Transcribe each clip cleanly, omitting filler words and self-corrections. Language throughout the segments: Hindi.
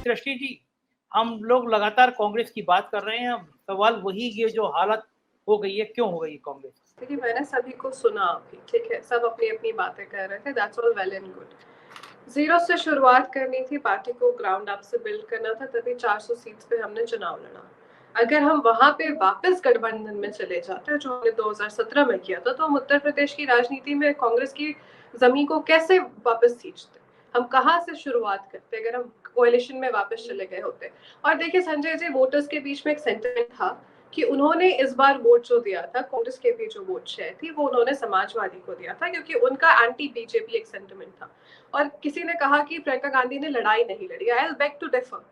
दृष्टि जी, हम लोग लगातार कांग्रेस की बात कर रहे हैं, सवाल वही ये जो हालत हो गई है, क्यों हो गई कांग्रेस? देखिए, मैंने सभी को सुना अभी, ठीक है? सब अपनी-अपनी बातें कर रहे थे, that's all well and good. Zero से शुरुआत करनी थी, पार्टी को ग्राउंड अप से बिल्ड करना था, तभी 400 सीट्स पे हमने चुनाव लड़ा। अगर हम वहाँ पे वापस गठबंधन में चले जाते, जो हमने 2017 में किया था, तो हम उत्तर प्रदेश की राजनीति में कांग्रेस की ज़मीन को कैसे वापस सींचते? हम कहाँ से शुरुआत करते अगर हम कोएलिशन में वापस चले गए होते? और देखिए संजय जी, वोटर्स के बीच में एक सेंटिमेंट था कि उन्होंने इस बार वोट जो दिया था, कांग्रेस के भी जो वोट शेयर थी, वो उन्होंने समाजवादी को दिया था, क्योंकि उनका एंटी बीजेपी एक सेंटिमेंट था। और किसी ने कहा कि प्रियंका गांधी ने लड़ाई नहीं लड़ी। I will beg to differ.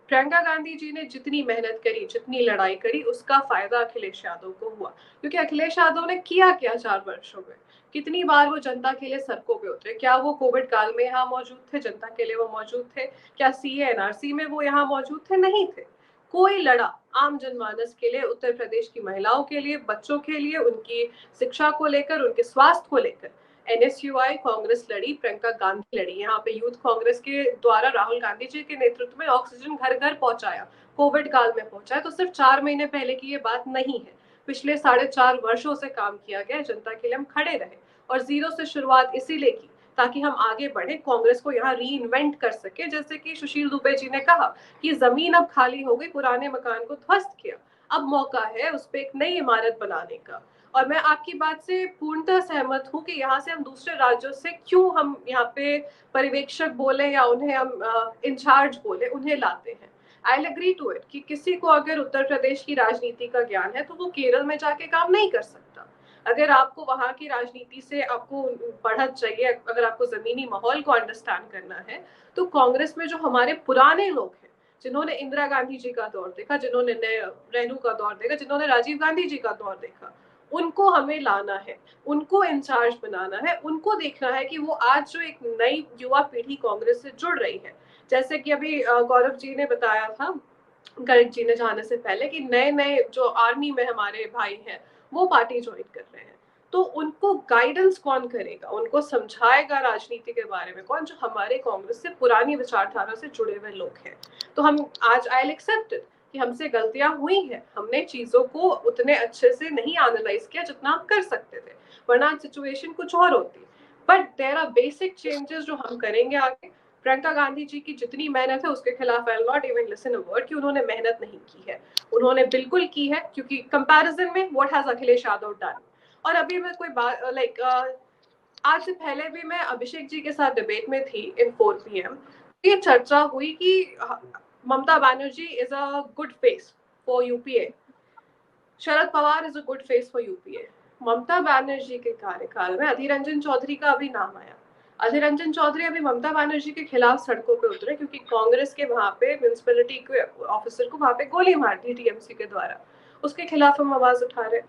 Priyanka Gandhi ji ने जितनी मेहनत करी, जितनी लड़ाई करी, उसका फायदा अखिलेश यादव को हुआ, क्योंकि अखिलेश यादव ने किया क्या 4 वर्षों में? कितनी बार वो जनता के लिए सड़कों पे उतरे? क्या वो कोविड काल में यहाँ मौजूद थे? जनता के लिए वो मौजूद थे? क्या सीए एनआरसी में वो यहाँ मौजूद थे? नहीं थे। कोई लड़ा आम जनमानस के लिए, उत्तर प्रदेश की महिलाओं के लिए, बच्चों के लिए, उनकी शिक्षा को लेकर, उनके स्वास्थ्य को लेकर। एनएसयूआई कांग्रेस लड़ी, प्रियंका गांधी लड़ी। यहाँ पे यूथ कांग्रेस के द्वारा राहुल गांधी जी के नेतृत्व में ऑक्सीजन घर घर पहुंचाया, कोविड काल में पहुंचाया। तो सिर्फ 4 महीने पहले की ये बात नहीं है, पिछले 4.5 वर्षों से काम किया गया, जनता के लिए हम खड़े रहे। और जीरो से शुरुआत इसीलिए की ताकि हम आगे बढ़े, कांग्रेस को यहाँ री इन्वेंट कर सके। जैसे कि सुशील दुबे जी ने कहा कि जमीन अब खाली हो गई, पुराने मकान को ध्वस्त किया, अब मौका है उस पर एक नई इमारत बनाने का। और मैं आपकी बात से पूर्णतः सहमत हूँ कि यहाँ से हम दूसरे राज्यों से क्यों हम यहाँ पे पर्यवेक्षक बोले या उन्हें हम इंचार्ज बोले, उन्हें लाते हैं। आई एग्री टू इट कि किसी को अगर उत्तर प्रदेश की राजनीति का ज्ञान है तो वो केरल में जाके काम नहीं कर सकता। अगर आपको वहां की राजनीति से आपको बढ़त चाहिए, अगर आपको जमीनी माहौल को अंडरस्टैंड करना है, तो कांग्रेस में जो हमारे पुराने लोग हैं, जिन्होंने इंदिरा गांधी जी का दौर देखा, जिन्होंने नेहरू का दौर देखा, जिन्होंने राजीव गांधी जी का दौर देखा, उनको हमें लाना है, उनको इंचार्ज बनाना है। उनको देखना है कि वो आज जो एक नई युवा पीढ़ी कांग्रेस से जुड़ रही है, जैसे कि अभी गौरव जी ने बताया था, गर्ग जी ने जाने से पहले, कि नए नए जो आर्मी में हमारे भाई हैं वो पार्टी ज्वाइन कर रहे हैं। तो उनको गाइडेंस कौन करेगा, उनको समझाएगा राजनीति के बारे में कौन? जो हमारे कांग्रेस से पुरानी विचारधारा से जुड़े हुए लोग हैं। तो हम आज आई एक्सेप्ट कि हमसे गलतियां हुई हैं, हमने चीजों को उतने अच्छे से नहीं एनालाइज किया जितना हम कर सकते थे, वरना सिचुएशन कुछ और होती। But there are basic changes जो हम करेंगे आगे। प्रियंका गांधी जी की जितनी मेहनत है उसके खिलाफ I will not even listen a word कि उन्होंने मेहनत नहीं की है। उन्होंने बिल्कुल की है, क्योंकि कंपैरिजन में what has Akhilesh Yadav done. और अभी मैं कोई बात आज से पहले भी मैं अभिषेक जी के साथ डिबेट में थी इन 4 PM। ये चर्चा हुई कि Mamata Banerjee is a good face for UPA, Sharad Pawar is a good face for UPA. Mamata Banerjee के कार्यकाल में अधीर रंजन चौधरी का अभी नाम आया। अधीर रंजन चौधरी अभी ममता बनर्जी के खिलाफ सड़कों पे उतरे, क्योंकि कांग्रेस के वहां पे म्यूनिसिपैलिटी के ऑफिसर को वहां पे गोली मार दी टीएमसी के द्वारा, उसके खिलाफ हम आवाज उठा रहे।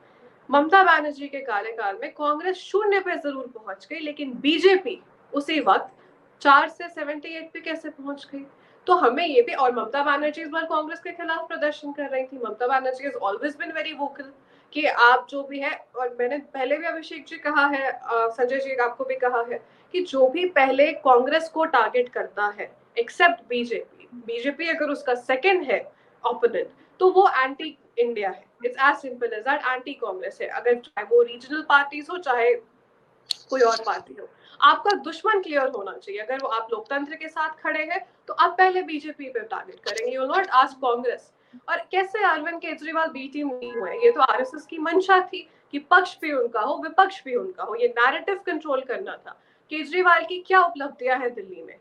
ममता बनर्जी के कार्यकाल में कांग्रेस 0 पे जरूर पहुंच गई, लेकिन बीजेपी उसी वक्त 4 से 78 पे कैसे पहुंच गई? तो हमें ये भी, और ममता बनर्जी इस बार कांग्रेस के खिलाफ प्रदर्शन कर रही थी। Mamata Banerjee has always been very vocal कि आप जो भी है, और मैंने पहले भी अभिषेक जी कहा है, संजय जी आपको भी कहा है, कि जो भी पहले कांग्रेस को टारगेट करता है, एक्सेप्ट बीजेपी, बीजेपी अगर उसका सेकंड है ओपोनेंट, तो वो एंटी इंडिया है। It's as simple as that, anti Congress है। अगर चाहे वो रीजनल पार्टीज हो, चाहे कोई और पार्टी हो, आपका दुश्मन क्लियर होना चाहिए। अगर वो आप लोकतंत्र के साथ खड़े हैं तो आप पहले बीजेपी पे टारगेट करेंगे, यू नॉट आस्क कांग्रेस। और कैसे अरविंद केजरीवाल बी टीम नहीं हुए? ये तो आरएसएस की मंशा थी कि पक्ष भी उनका हो, विपक्ष भी उनका हो, ये नैरेटिव कंट्रोल करना था। केजरीवाल की क्या उपलब्धियां हैं दिल्ली में?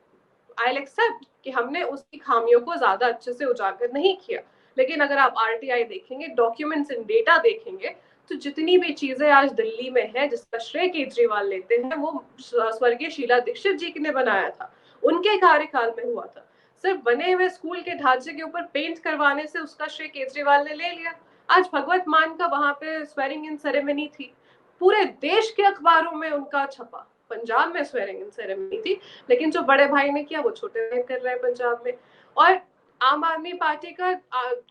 आई एक्सेप्ट कि हमने उसकी खामियों को ज्यादा अच्छे से उजागर नहीं किया, लेकिन अगर आप आरटीआई देखेंगे, डॉक्यूमेंट्स एंड डेटा देखेंगे, तो जितनी भी चीजें आज दिल्ली में है जिसका श्रेय केजरीवाल लेते हैं, वो स्वर्गीय शीला दीक्षित जी ने बनाया था, उनके कार्यकाल में हुआ था। सिर्फ बने हुए स्कूल के ढांचे के ऊपर पेंट करवाने से उसका श्रेय केजरीवाल ने ले लिया। आज भगवत मान का वहां पे स्वेरिंग इन सेरेमनी थी, पूरे देश के अखबारों में उनका छपा। पंजाब में स्वेरिंग इन सेरेमनी थी, लेकिन जो बड़े भाई ने किया वो छोटे भाई कर रहे हैं पंजाब में। और आम आदमी पार्टी का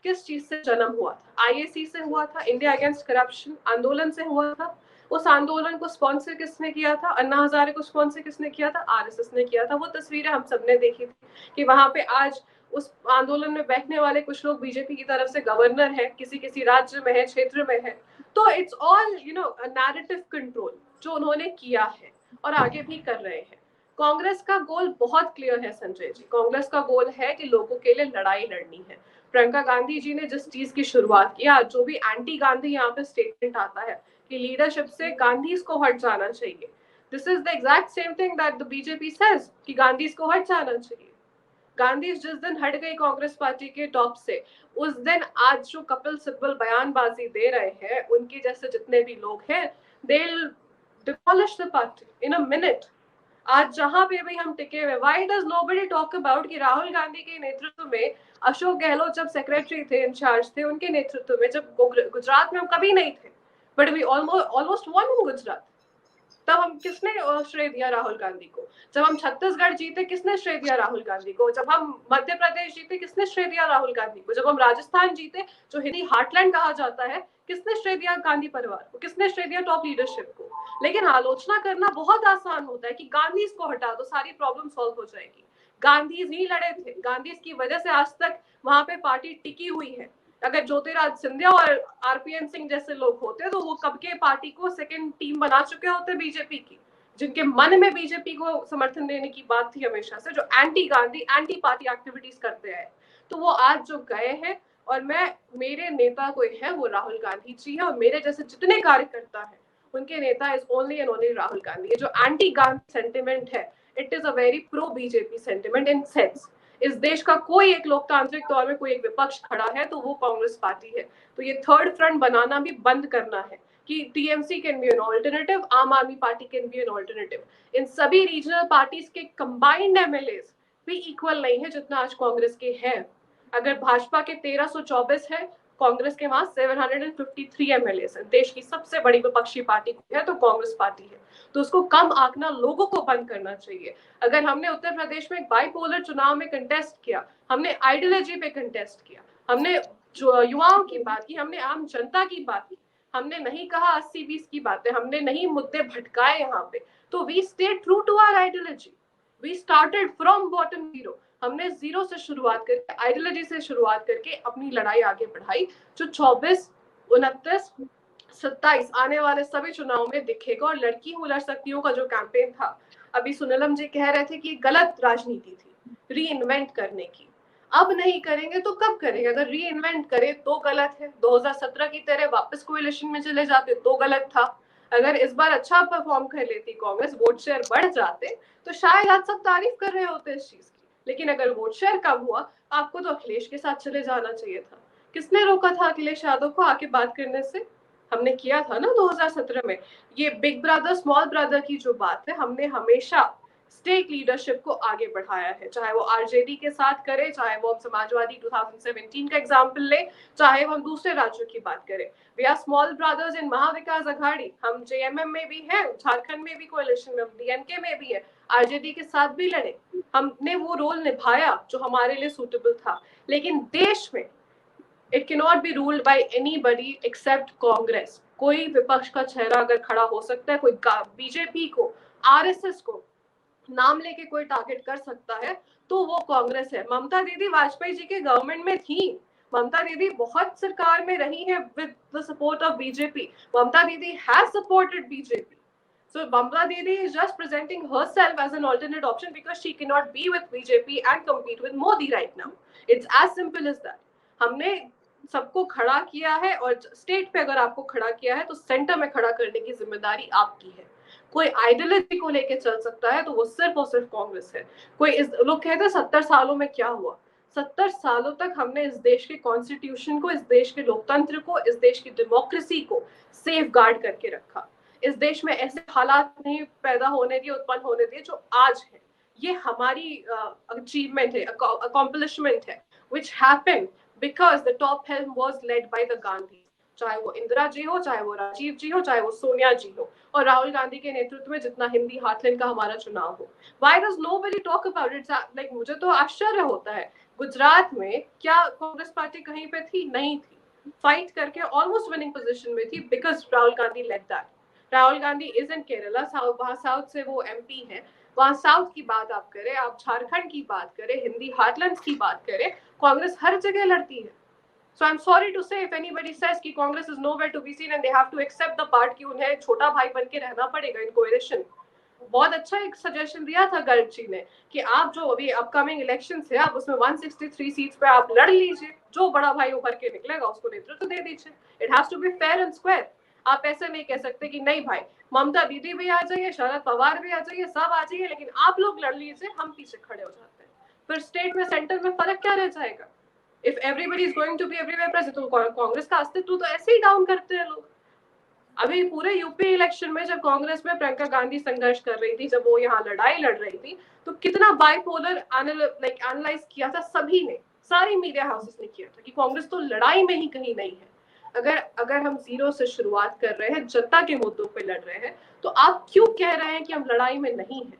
किस चीज से जन्म हुआ था? आईएसी से हुआ था, इंडिया अगेंस्ट करप्शन आंदोलन से हुआ था। उस आंदोलन को स्पॉन्सर किसने किया था? अन्ना हजारे को स्पॉन्सर किसने किया था? आरएसएस ने किया था। वो तस्वीरें हम सबने देखी थी कि वहां पे आज उस आंदोलन में बैठने वाले कुछ लोग बीजेपी की तरफ से गवर्नर है, किसी किसी राज्य में है, क्षेत्र में है। तो इट्स ऑल नैरेटिव कंट्रोल जो उन्होंने किया है और आगे भी कर रहे हैं। कांग्रेस का गोल बहुत क्लियर है संजय जी। कांग्रेस का गोल है कि लोगों के लिए लड़ाई लड़नी है। प्रियंका गांधी जी ने जिस चीज की शुरुआत की, आज जो भी एंटी गांधी यहाँ पे स्टेटमेंट आता है कि लीडरशिप से गांधीज को हट जाना चाहिए, this is the exact same thing that the BJP says कि गांधीज को हट जाना चाहिए। गांधी जिस दिन हट गई कांग्रेस पार्टी के टॉप से, उस दिन आज जो कपिल सिब्बल बयानबाजी दे रहे हैं, उनके जैसे जितने भी लोग हैं, they will demolish the party in a minute. आज जहां पे भी हम टिके हुए, why does nobody talk about कि राहुल गांधी के नेतृत्व में अशोक गहलोत जब सेक्रेटरी थे, इंचार्ज थे, उनके नेतृत्व में जब गुजरात में हम कभी नहीं थे, but we almost won in Gujarat. तब हम किसने श्रेय दिया राहुल गांधी को? जब हम छत्तीसगढ़ जीते, किसने श्रेय दिया राहुल गांधी को? जब हम मध्य प्रदेश जीते, किसने श्रेय दिया राहुल गांधी को? जब हम राजस्थान जीते, जो हिंदी हार्टलैंड कहा जाता है, किसने श्रेय दिया गांधी परिवार को? किसने श्रेय दिया टॉप लीडरशिप को? लेकिन आलोचना करना बहुत आसान होता है कि गांधी को हटा दो, सारी प्रॉब्लम सॉल्व हो जाएगी। गांधी ही लड़े थे, गांधी की वजह से आज तक वहां पे पार्टी टिकी हुई है। अगर ज्योतिराज सिंधिया और आरपीएन सिंह जैसे लोग होते तो वो कब के पार्टी को सेकंड टीम बना चुके होते बीजेपी की, जिनके मन में बीजेपी को समर्थन देने की बात थी हमेशा से, जो anti Gandhi anti party activities करते हैं। तो वो आज जो गए हैं, और मेरे नेता कोई है वो राहुल गांधी जी है, और मेरे जैसे जितने कार्यकर्ता है उनके नेता is only and only Rahul Gandhi. ये जो एंटी गांधी सेंटिमेंट है, it is a very pro BJP sentiment in sense. इस देश का कोई एक लोकतांत्रिक तौर में कोई एक विपक्ष खड़ा है तो वो कांग्रेस पार्टी है। तो ये थर्ड फ्रंट बनाना भी बंद करना है कि TMC can be an alternative, Aam Aadmi Party can be an alternative. इन सभी रीजनल पार्टीज के कंबाइंड एमएलए भी इक्वल नहीं है जितना आज कांग्रेस के हैं। अगर भाजपा के 1324 है, कांग्रेस के वहां 753 एमएलए है। देश की सबसे बड़ी विपक्षी पार्टी है तो कांग्रेस पार्टी है। तो उसको कम आंकना लोगों को बंद करना चाहिए। अगर हमने उत्तर प्रदेश में एक बाइपोलर चुनाव में कंटेस्ट किया, हमने आइडियोलॉजी पे कंटेस्ट किया, हमने जो युवाओं की बात की, हमने आम जनता की बात की, हमने नहीं कहा 80-20 की बातें, हमने नहीं मुद्दे भटकाए यहाँ पे, तो we stay true to our ideology. We started from bottom zero. हमने जीरो से शुरुआत करके, आइडियोलॉजी से शुरुआत करके अपनी लड़ाई आगे बढ़ाई, जो 24, 29, 27 आने वाले सभी चुनाव में दिखेगा। और लड़की हूँ लड़ सकती हूँ का जो कैंपेन था, अभी सुनीलम जी कह रहे थे कि गलत राजनीति थी री इन्वेंट करने की। अब नहीं करेंगे तो कब करेंगे? अगर री इन्वेंट करे तो गलत है, 2017 की तरह वापस कोएलिशन में चले जाते तो गलत था। अगर इस बार अच्छा परफॉर्म कर लेती कांग्रेस, वोट शेयर बढ़ जाते, तो शायद आज सब तारीफ कर रहे होते इस चीज की। लेकिन अगर वोट शेयर कम हुआ, आपको तो अखिलेश के साथ चले जाना चाहिए था। किसने रोका था अखिलेश यादव को आके बात करने से? हमने किया था ना 2017 में। ये बिग ब्रदर स्मॉल ब्रदर की जो बात है, हमने हमेशा स्टेट लीडरशिप को आगे बढ़ाया है, चाहे वो आरजेडी के साथ करे, चाहे वो हम समाजवादी 2017 का एग्जाम्पल ले, चाहे वो हम दूसरे राज्यों की बात करें। We are small brothers in Mahavikas Aghadi. हम जेएमएम में भी हैं, झारखंड में भी कोalition में, डीएमके में भी है, आरजेडी के साथ भी लड़े। हमने वो रोल निभाया जो हमारे लिए सूटेबल था। लेकिन देश में it can not be ruled by anybody except Congress. कोई विपक्ष का चेहरा अगर खड़ा हो सकता है, कोई बीजेपी को, आरएसएस को नाम लेके कोई टारगेट कर सकता है, तो वो कांग्रेस है। ममता दीदी वाजपेयी जी के गवर्नमेंट में थी, ममता दीदी बहुत सरकार में रही है with the support of BJP. Mamata Didi has supported BJP. So Mamta Didi is just presenting herself as an alternate option because she cannot be with BJP and compete with Modi right now. It's as simple as that. हमने सबको खड़ा किया है, और स्टेट पे अगर आपको खड़ा किया है तो सेंटर में खड़ा करने की जिम्मेदारी आपकी है। कोई आइडियोलॉजी को लेके चल सकता है तो वो सिर्फ और सिर्फ कांग्रेस है। कोई लोग कहते हैं 70 सालों में क्या हुआ? 70 सालों तक हमने इस देश के कॉन्स्टिट्यूशन को, इस देश के लोकतंत्र को, इस देश की डेमोक्रेसी को सेफ गार्ड करके रखा। इस देश में ऐसे हालात नहीं पैदा होने दिए, उत्पन्न होने दिए जो आज है। ये हमारी अचीवमेंट है, अकॉम्प्लिशमेंट है, which happened because the top helm was led by the Gandhi। चाहे वो इंदिरा जी हो, चाहे वो राजीव जी हो, चाहे वो सोनिया जी हो, और राहुल गांधी के नेतृत्व में जितना हिंदी हाथलैंड का हमारा चुनाव हो। Why does nobody talk about it? Like, मुझे तो आश्चर्य होता है, गुजरात में क्या कांग्रेस पार्टी कहीं पे थी? नहीं थी। फाइट करके ऑलमोस्ट विनिंग पोजीशन में थी because Rahul Gandhi led that. Rahul Gandhi is in Kerala, वहां साउथ से वो एमपी है। वहाँ साउथ की बात आप करें, आप झारखंड की बात करें, हिंदी हार्टलैंड्स की बात करें, कांग्रेस हर जगह लड़ती है. So I'm sorry to say if anybody says कि Congress is nowhere to be seen and they have to accept the part कि उन्हें छोटा भाई बन के रहना पड़ेगा in coalition. बहुत अच्छा एक सजेशन दिया था गर्ग जी ने कि आप जो अभी अपकमिंग इलेक्शन है आप उसमें 163 सीट्स पे आप लड़ लीजिए, जो बड़ा भाई उभर के निकलेगा उसको नेतृत्व दे दीजिए. It has to be fair and square. आप ऐसे नहीं कह सकते कि नहीं भाई ममता दीदी भी आ जाइए, शरद पवार भी आ जाइए, सब आ जाइए, लेकिन आप लोग लड़ लीजिए, हम पीछे खड़े हो जाते हैं. फिर स्टेट में सेंटर में फर्क क्या रह जाएगा? If everybody is going to be everywhere present तो कांग्रेस का अस्तित्व तो ऐसे ही डाउन करते हैं लोग. अभी पूरे यूपी इलेक्शन में जब कांग्रेस में प्रियंका गांधी संघर्ष कर रही थी, जब वो यहाँ लड़ाई लड़ रही थी, तो कितना बाइपोलर एनालाइज किया था सभी ने, सारी मीडिया हाउसेस ने किया था कि कांग्रेस तो लड़ाई में ही कहीं नहीं है. अगर हम जीरो से शुरुआत कर रहे हैं, जनता के मुद्दों पे लड़ रहे हैं, तो आप क्यों कह रहे हैं कि हम लड़ाई में नहीं है?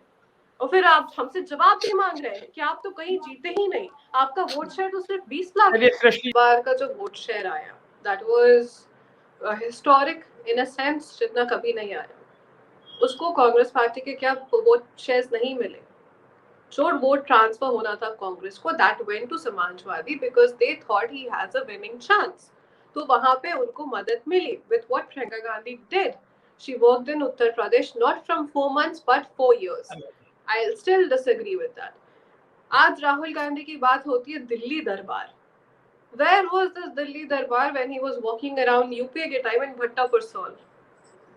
और फिर आप हमसे जवाब भी मांग रहे हैं कि आप तो कहीं जीते ही नहीं, आपका वोट शेयर तो सिर्फ 20 लाख बार का जो वोट शेयर आया, that was historic in a sense, जितना कभी नहीं आया. उसको कांग्रेस पार्टी के क्या वोट शेयर्स नहीं मिले. जो वोट ट्रांसफर होना था कांग्रेस को, that went to Samajwadi because they thought he has a winning chance. तो वहां पे उनको मदद मिली with what Priyanka Gandhi did. She worked in Uttar Pradesh not from 4 months but 4 years. I'll still disagree with that. आज राहुल गांधी की बात होती है दिल्ली दरबार. Where was this Delhi Darbar when he was walking around UP के time in Bhatta Pursol?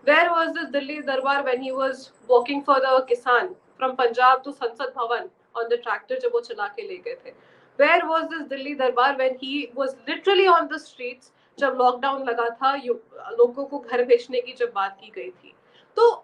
Where was this Delhi Darbar when he was walking for the Kisan from Punjab to Sansad Bhavan on the tractor जब वो चला के ले गए थे? Where was this Delhi Darbar when he was literally on the streets जब लॉकडाउन लगा था, लोगों को घर भेजने की जब बात की गई थी? तो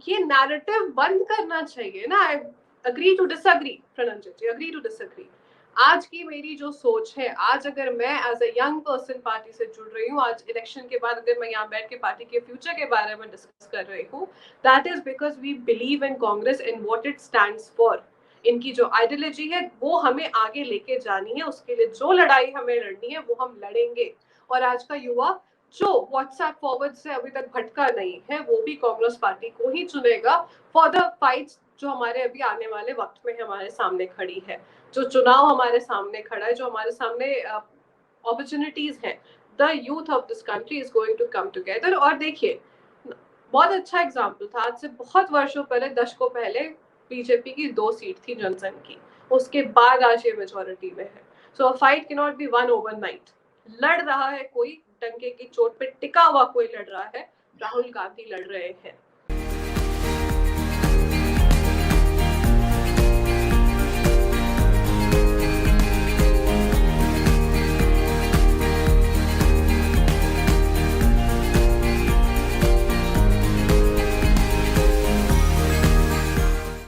ये नैरेटिव बंद करना चाहिए ना. I agree to disagree, Pranjan ji, agree to disagree. आज की मेरी जो सोच है, आज अगर मैं as a young person party से जुड़ रही हूँ, आज इलेक्शन के बाद अगर मैं यहाँ बैठ के पार्टी के फ्यूचर के बारे में डिस्कस कर रही हूँ, that is because we believe in Congress and what it stands for. इनकी जो आइडियोलॉजी है वो हमें आगे लेके जानी है, उसके लिए जो लड़ाई हमें लड़नी है वो हम लड़ेंगे. और आज का युवा जो व्हाट्सएप फॉरवर्ड से अभी तक भटका नहीं है, वो भी कांग्रेस पार्टी को ही चुनेगा फॉर द फाइट्स जो हमारे अभी आने वाले वक्त में हमारे सामने खड़ी है, जो चुनाव हमारे सामने खड़ा है, जो हमारे सामने अपॉर्चुनिटीज हैं. The youth of this country is going to come together. और देखिए, बहुत अच्छा एग्जाम्पल था, आज से बहुत वर्षों पहले, दशकों पहले बीजेपी की 2 सीट थी जनसंघ की, उसके बाद आज ये मेजोरिटी में है. So a fight can not be won overnight. लड़ रहा है कोई, डंके की चोट पे टिका हुआ कोई लड़ रहा है, राहुल गांधी लड़ रहे हैं.